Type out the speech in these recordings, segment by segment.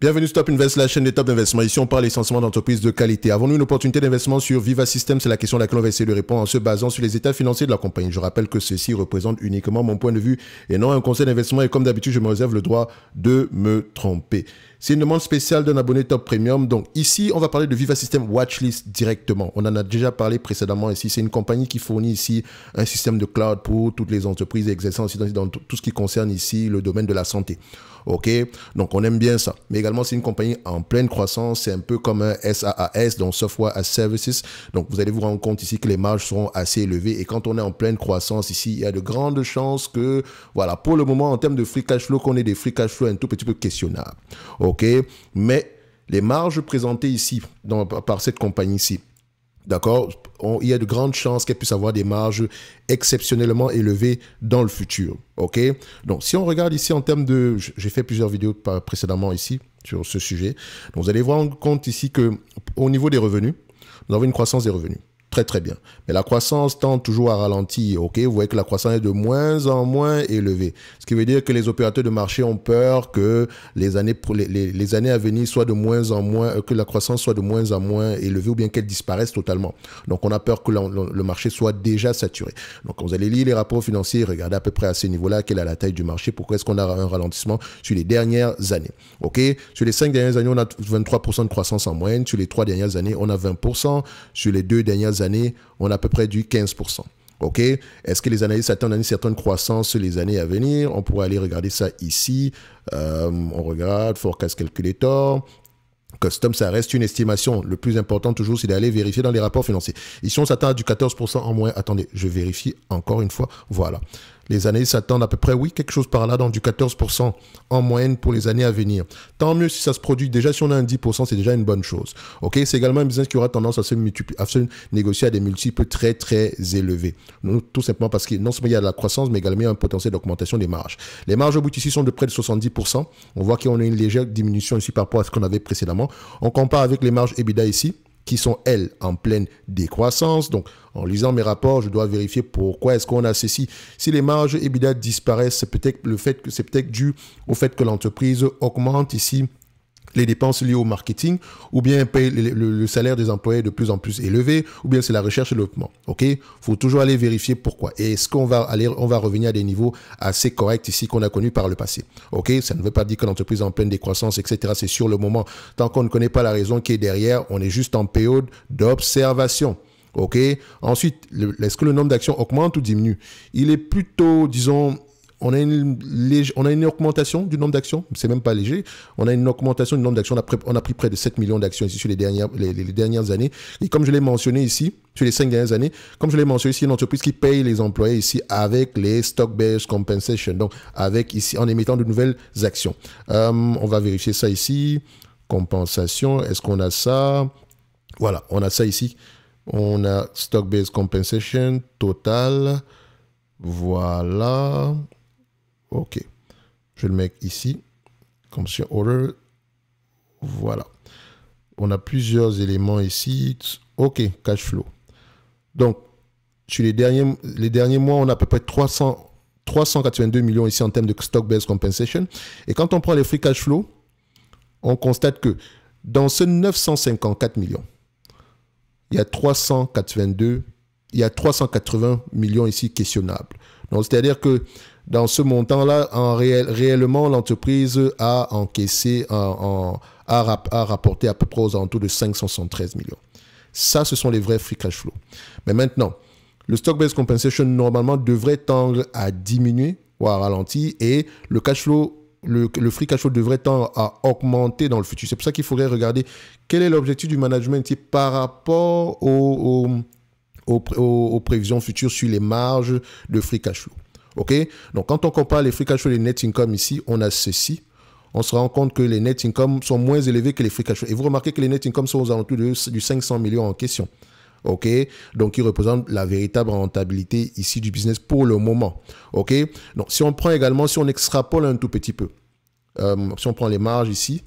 Bienvenue sur Top Invest, la chaîne des top investissements. Ici, on parle essentiellement d'entreprises de qualité. Avons-nous une opportunité d'investissement sur Viva Systems? C'est la question à laquelle on va essayer de répondre en se basant sur les états financiers de la compagnie. Je rappelle que ceci représente uniquement mon point de vue et non un conseil d'investissement. Et comme d'habitude, je me réserve le droit de me tromper. C'est une demande spéciale d'un abonné Top Premium. Donc ici, on va parler de Viva Systems Watchlist directement. On en a déjà parlé précédemment ici. C'est une compagnie qui fournit ici un système de cloud pour toutes les entreprises exerçant aussi dans tout ce qui concerne ici le domaine de la santé. Ok, donc on aime bien ça. Mais également, c'est une compagnie en pleine croissance. C'est un peu comme un SaaS, donc Software as Services. Donc vous allez vous rendre compte ici que les marges seront assez élevées. Et quand on est en pleine croissance ici, il y a de grandes chances que, voilà, pour le moment, en termes de free cash flow, qu'on ait des free cash flow un tout petit peu questionnables. Ok, mais les marges présentées ici par cette compagnie-ci, d'accord, il y a de grandes chances qu'elle puisse avoir des marges exceptionnellement élevées dans le futur. Ok, donc si on regarde ici en termes de, j'ai fait plusieurs vidéos précédemment ici sur ce sujet. Donc vous allez voir compte ici que au niveau des revenus, nous avons une croissance des revenus. Très, très bien. Mais la croissance tend toujours à ralentir. Ok, vous voyez que la croissance est de moins en moins élevée. Ce qui veut dire que les opérateurs de marché ont peur que les années à venir soient de moins en moins, que la croissance soit de moins en moins élevée ou bien qu'elle disparaisse totalement. Donc, on a peur que le marché soit déjà saturé. Donc, vous allez lire les rapports financiers, regardez à peu près à ce niveau-là, quelle est la taille du marché, pourquoi est-ce qu'on a un ralentissement sur les dernières années. Ok, sur les 5 dernières années, on a 23% de croissance en moyenne. Sur les 3 dernières années, on a 20%. Sur les 2 dernières années, on a à peu près du 15%. OK? Est-ce que les analystes attendent une certaine croissance sur les années à venir? On pourrait aller regarder ça ici. On regarde Forecast Calculator. Custom, ça reste une estimation. Le plus important toujours, c'est d'aller vérifier dans les rapports financiers. Ici, on s'attend à du 14% en moins. Attendez, je vérifie encore une fois. Voilà. Les années s'attendent à peu près, oui, quelque chose par là, dans du 14% en moyenne pour les années à venir. Tant mieux si ça se produit. Déjà, si on a un 10%, c'est déjà une bonne chose. OK? C'est également un business qui aura tendance à se négocier à des multiples très, très élevés. Tout simplement parce que non seulement il y a de la croissance, mais également il y a un potentiel d'augmentation des marges. Les marges au bout ici sont de près de 70%. On voit qu'on a une légère diminution ici par rapport à ce qu'on avait précédemment. On compare avec les marges EBITDA ici, qui sont, elles, en pleine décroissance. Donc, en lisant mes rapports, je dois vérifier pourquoi est-ce qu'on a ceci. Si les marges EBITDA disparaissent, c'est peut-être dû au fait que l'entreprise augmente ici les dépenses liées au marketing, ou bien paye le salaire des employés de plus en plus élevé, ou bien c'est la recherche et le développement. OK? Faut toujours aller vérifier pourquoi. Et est-ce qu'on va revenir à des niveaux assez corrects ici qu'on a connus par le passé. OK? Ça ne veut pas dire que l'entreprise est en pleine décroissance, etc. C'est sur le moment. Tant qu'on ne connaît pas la raison qui est derrière, on est juste en période d'observation. OK? Ensuite, est-ce que le nombre d'actions augmente ou diminue? Il est plutôt, disons, on a une augmentation du nombre d'actions, c'est même pas léger. On a une augmentation du nombre d'actions. On a pris près de 7 millions d'actions ici sur les dernières années. Et comme je l'ai mentionné ici, sur les 5 dernières années, comme je l'ai mentionné ici, une entreprise qui paye les employés ici avec les stock-based compensation, donc avec ici en émettant de nouvelles actions. On va vérifier ça ici. Compensation, est-ce qu'on a ça? Voilà, on a ça ici. On a stock-based compensation total. Voilà. OK. Je le mets ici. Consumer order. Voilà. On a plusieurs éléments ici. OK. Cash flow. Donc, sur les derniers mois, on a à peu près 382 millions ici en termes de stock-based compensation. Et quand on prend les free cash flow, on constate que dans ce 954 millions, il y a 380 millions ici questionnables. Donc, c'est-à-dire que dans ce montant-là, réellement, l'entreprise a encaissé, a rapporté à peu près aux alentours de 573 millions. Ça, ce sont les vrais free cash flow. Mais maintenant, le stock-based compensation, normalement, devrait tendre à diminuer ou à ralentir et le cash flow, le free cash flow devrait tendre à augmenter dans le futur. C'est pour ça qu'il faudrait regarder quel est l'objectif du management par rapport aux prévisions futures sur les marges de free cash flow. OK? Donc, quand on compare les free cash flow et les net income ici, on a ceci. On se rend compte que les net income sont moins élevés que les free cash flow. Et vous remarquez que les net income sont aux alentours du 500 millions en question. OK? Donc, ils représentent la véritable rentabilité ici du business pour le moment. OK? Donc, si on prend également, si on extrapole un tout petit peu, si on prend les marges ici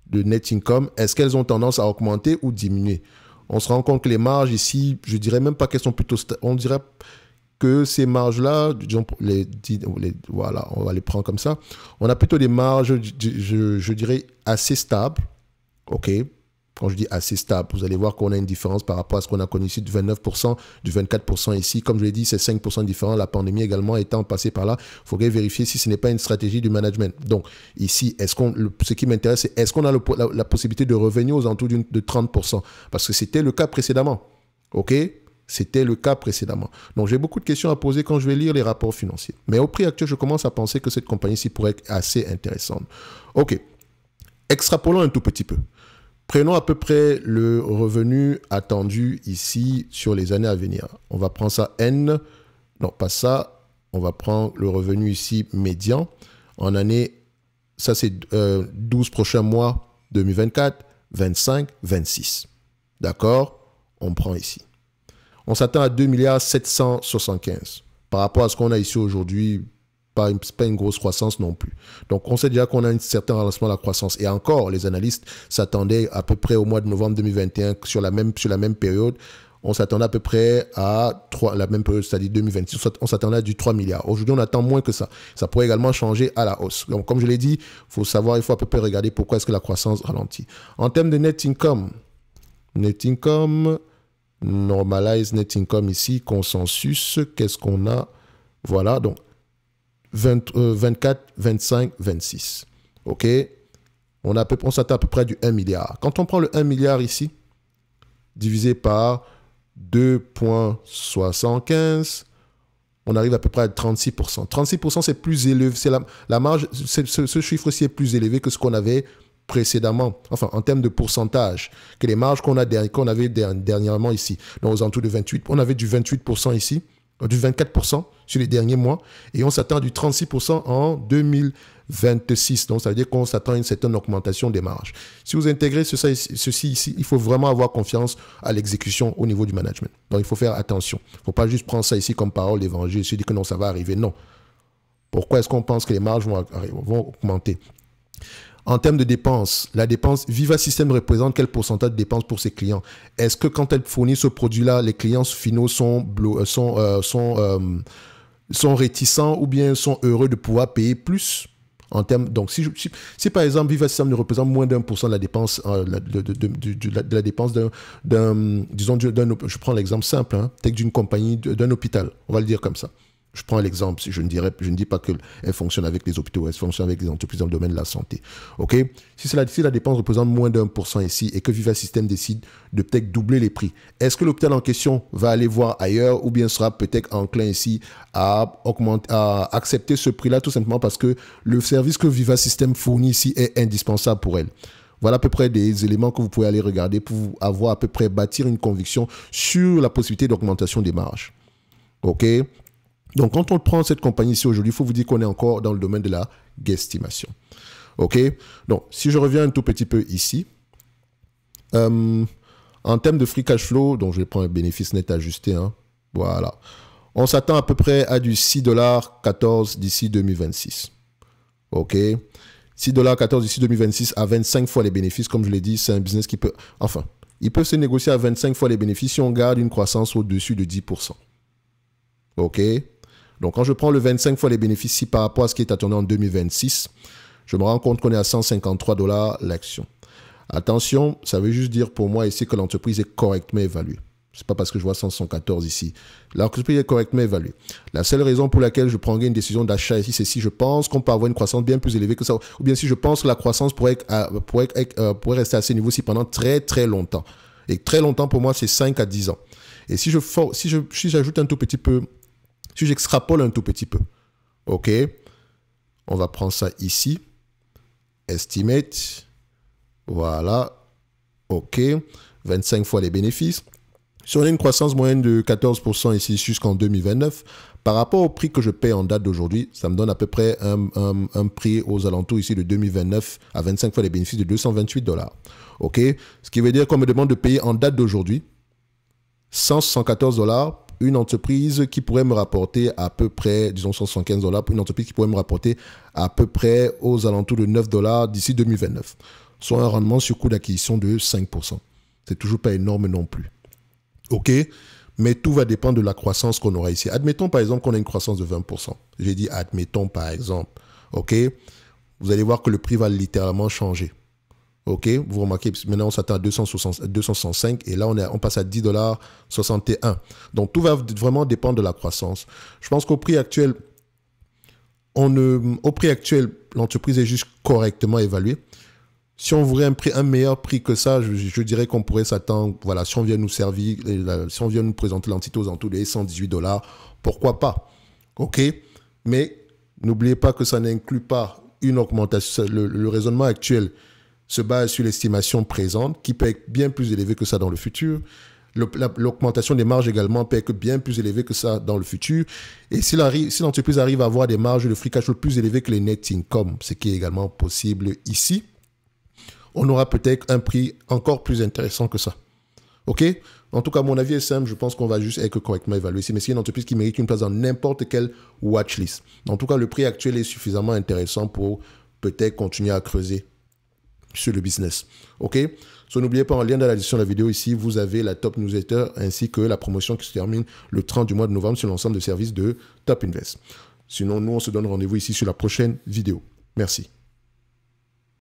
de net income, est-ce qu'elles ont tendance à augmenter ou diminuer? On se rend compte que les marges ici, je dirais même pas qu'elles sont plutôt, on dirait que ces marges-là, voilà, on va les prendre comme ça. On a plutôt des marges, je dirais, assez stables. OK? Quand je dis assez stable, vous allez voir qu'on a une différence par rapport à ce qu'on a connu ici du 29%, du 24% ici. Comme je l'ai dit, c'est 5% différent. La pandémie également étant passée par là, il faudrait vérifier si ce n'est pas une stratégie du management. Donc ici, ce qui m'intéresse, c'est est-ce qu'on a la possibilité de revenir aux alentours de 30%? Parce que c'était le cas précédemment. OK? C'était le cas précédemment. Donc, j'ai beaucoup de questions à poser quand je vais lire les rapports financiers. Mais au prix actuel, je commence à penser que cette compagnie-ci pourrait être assez intéressante. OK. Extrapolons un tout petit peu. Prenons à peu près le revenu attendu ici sur les années à venir. On va prendre ça N. Non, pas ça. On va prendre le revenu ici médian. En année, ça c'est 12 prochains mois, 2024, 25, 26. D'accord? On prend ici. On s'attend à 2,775 milliards. Par rapport à ce qu'on a ici aujourd'hui, pas une grosse croissance non plus. Donc, on sait déjà qu'on a un certain ralentissement de la croissance. Et encore, les analystes s'attendaient à peu près au mois de novembre 2021, sur la même période, on s'attendait à peu près à la même période, c'est-à-dire 2026, on s'attendait à du 3 milliards. Aujourd'hui, on attend moins que ça. Ça pourrait également changer à la hausse. Donc, comme je l'ai dit, il faut à peu près regarder pourquoi est-ce que la croissance ralentit. En termes de net income, normalize net income ici, consensus, qu'est-ce qu'on a? Voilà, donc 24, 25, 26. OK? On s'attend à peu près à du 1 milliard. Quand on prend le 1 milliard ici, divisé par 2,75, on arrive à peu près à 36%. 36%, c'est plus élevé. C'est la marge, ce chiffre-ci est plus élevé que ce qu'on avait précédemment, enfin en termes de pourcentage, que les marges qu'on avait dernièrement ici. Donc aux alentours de 28, on avait du 28% ici, du 24% sur les derniers mois, et on s'attend à du 36% en 2026. Donc ça veut dire qu'on s'attend à une certaine augmentation des marges. Si vous intégrez ceci ici, il faut vraiment avoir confiance à l'exécution au niveau du management. Donc il faut faire attention. Il ne faut pas juste prendre ça ici comme parole d'évangile et se dire que non, ça va arriver. Non. Pourquoi est-ce qu'on pense que les marges vont augmenter? En termes de dépenses, la dépense, Viva System représente quel pourcentage de dépenses pour ses clients? Est-ce que quand elle fournit ce produit-là, les clients finaux sont réticents ou bien sont heureux de pouvoir payer plus? En termes, donc, si par exemple, Viva System ne représente moins d'1% de la dépense, de la dépense je prends l'exemple simple, peut-être d'une compagnie, d'un hôpital, on va le dire comme ça. Je prends l'exemple, je ne dis pas qu'elle fonctionne avec les hôpitaux, elle fonctionne avec les entreprises dans le domaine de la santé. OK? Si la dépense représente moins d'1% ici et que Viva System décide de peut-être doubler les prix, est-ce que l'hôpital en question va aller voir ailleurs ou bien sera peut-être enclin ici à accepter ce prix-là tout simplement parce que le service que Viva System fournit ici est indispensable pour elle? Voilà à peu près des éléments que vous pouvez aller regarder pour avoir à peu près bâtir une conviction sur la possibilité d'augmentation des marges. OK? Donc, quand on prend cette compagnie ici aujourd'hui, il faut vous dire qu'on est encore dans le domaine de la guesstimation. OK? Donc, si je reviens un tout petit peu ici, en termes de free cash flow, donc je vais prendre un bénéfice net ajusté. Voilà. On s'attend à peu près à du 6,14$ d'ici 2026. OK? 6,14$ d'ici 2026 à 25 fois les bénéfices. Comme je l'ai dit, c'est un business qui peut... Enfin, il peut se négocier à 25 fois les bénéfices si on garde une croissance au-dessus de 10%. OK? Donc, quand je prends le 25 fois les bénéfices ici par rapport à ce qui est attendu en 2026, je me rends compte qu'on est à 153$ l'action. Attention, ça veut juste dire pour moi ici que l'entreprise est correctement évaluée. Ce n'est pas parce que je vois 114 ici. L'entreprise est correctement évaluée. La seule raison pour laquelle je prendrai une décision d'achat ici, c'est si je pense qu'on peut avoir une croissance bien plus élevée que ça, ou bien si je pense que la croissance pourrait rester à ce niveau-ci pendant très très longtemps. Et très longtemps pour moi, c'est 5 à 10 ans. Et si j'ajoute un tout petit peu, si j'extrapole un tout petit peu, OK, on va prendre ça ici, estimate, voilà, OK, 25 fois les bénéfices. Si on a une croissance moyenne de 14% ici jusqu'en 2029, par rapport au prix que je paie en date d'aujourd'hui, ça me donne à peu près un prix aux alentours ici de 2029 à 25 fois les bénéfices de $228. OK, ce qui veut dire qu'on me demande de payer en date d'aujourd'hui 174$, une entreprise qui pourrait me rapporter à peu près, disons $175, pour une entreprise qui pourrait me rapporter à peu près aux alentours de $9 d'ici 2029. Soit un rendement sur coût d'acquisition de 5%. C'est toujours pas énorme non plus. OK? mais tout va dépendre de la croissance qu'on aura ici. Admettons par exemple qu'on a une croissance de 20%. J'ai dit admettons par exemple. OK? Vous allez voir que le prix va littéralement changer. OK? Vous remarquez, maintenant on s'attend à 265 et là on passe à $10,61. Donc tout va vraiment dépendre de la croissance. Je pense qu'au prix actuel, l'entreprise est juste correctement évaluée. Si on voudrait un meilleur prix que ça, je dirais qu'on pourrait s'attendre, voilà, si on vient nous servir, si on vient nous présenter l'entité aux alentours de $118, pourquoi pas? OK? Mais n'oubliez pas que ça n'inclut pas une augmentation. Le raisonnement actuel se base sur l'estimation présente qui peut être bien plus élevée que ça dans le futur. L'augmentation des marges également peut être bien plus élevée que ça dans le futur. Et si l'entreprise arrive à avoir des marges de free cash flow plus élevées que les net income, ce qui est également possible ici, on aura peut-être un prix encore plus intéressant que ça. OK? En tout cas, mon avis est simple. Je pense qu'on va juste être correctement évalué ici. Mais c'est une entreprise qui mérite une place dans n'importe quelle watchlist. En tout cas, le prix actuel est suffisamment intéressant pour peut-être continuer à creuser sur le business. OK? N'oubliez pas, en lien dans la description de la vidéo ici, vous avez la Top Newsletter ainsi que la promotion qui se termine le 30 du mois de novembre sur l'ensemble des services de Top Invest. Sinon, nous, on se donne rendez-vous ici sur la prochaine vidéo. Merci.